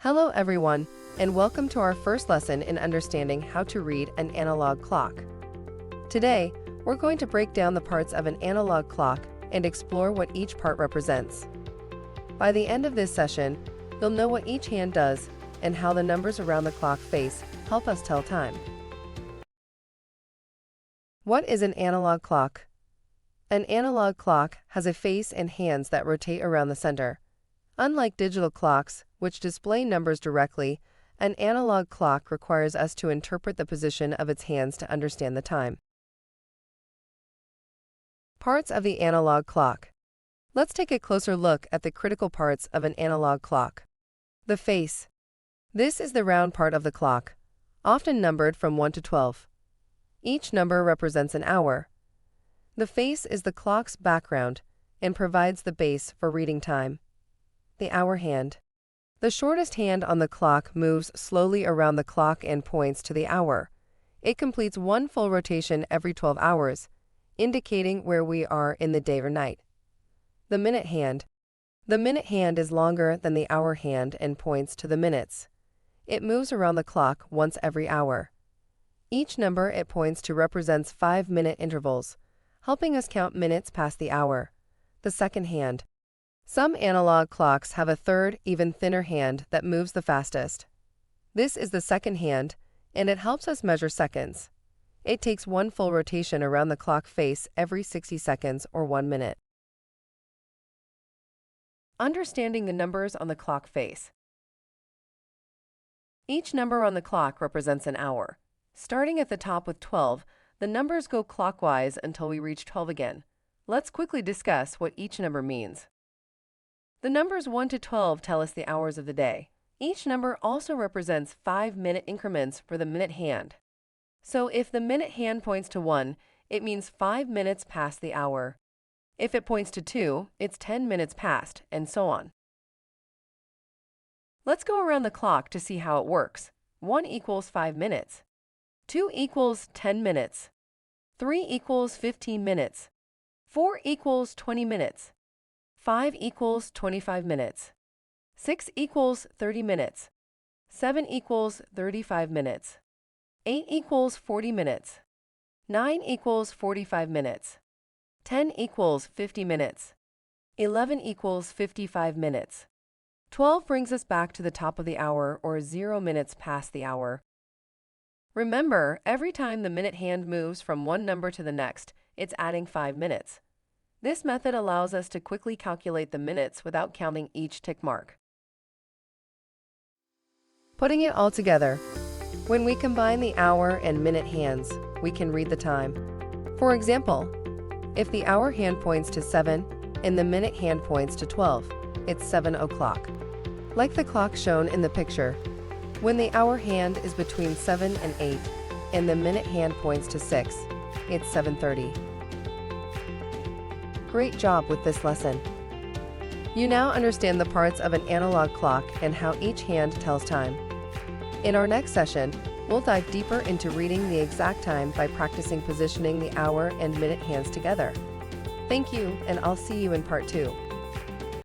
Hello everyone, and welcome to our first lesson in understanding how to read an analog clock. Today, we're going to break down the parts of an analog clock and explore what each part represents. By the end of this session, you'll know what each hand does and how the numbers around the clock face help us tell time. What is an analog clock? An analog clock has a face and hands that rotate around the center. Unlike digital clocks, which display numbers directly, an analog clock requires us to interpret the position of its hands to understand the time. Parts of the analog clock. Let's take a closer look at the critical parts of an analog clock. The face. This is the round part of the clock, often numbered from 1 to 12. Each number represents an hour. The face is the clock's background and provides the base for reading time. The hour hand. The shortest hand on the clock moves slowly around the clock and points to the hour. It completes one full rotation every 12 hours, indicating where we are in the day or night. The minute hand. The minute hand is longer than the hour hand and points to the minutes. It moves around the clock once every hour. Each number it points to represents 5-minute intervals, helping us count minutes past the hour. The second hand. Some analog clocks have a third, even thinner hand that moves the fastest. This is the second hand, and it helps us measure seconds. It takes one full rotation around the clock face every 60 seconds or 1 minute. Understanding the numbers on the clock face. Each number on the clock represents an hour. Starting at the top with 12, the numbers go clockwise until we reach 12 again. Let's quickly discuss what each number means. The numbers 1 to 12 tell us the hours of the day. Each number also represents 5-minute increments for the minute hand. So if the minute hand points to 1, it means 5 minutes past the hour. If it points to 2, it's 10 minutes past, and so on. Let's go around the clock to see how it works. 1 equals 5 minutes. 2 equals 10 minutes. 3 equals 15 minutes. 4 equals 20 minutes. 5 equals 25 minutes. 6 equals 30 minutes. 7 equals 35 minutes. 8 equals 40 minutes. 9 equals 45 minutes. 10 equals 50 minutes. 11 equals 55 minutes. 12 brings us back to the top of the hour, or 0 minutes past the hour. Remember, every time the minute hand moves from one number to the next, it's adding 5 minutes. This method allows us to quickly calculate the minutes without counting each tick mark. Putting it all together, when we combine the hour and minute hands, we can read the time. For example, if the hour hand points to 7 and the minute hand points to 12, it's 7 o'clock. Like the clock shown in the picture, when the hour hand is between 7 and 8 and the minute hand points to 6, it's 7:30. Great job with this lesson. You now understand the parts of an analog clock and how each hand tells time. In our next session, we'll dive deeper into reading the exact time by practicing positioning the hour and minute hands together. Thank you, and I'll see you in part 2.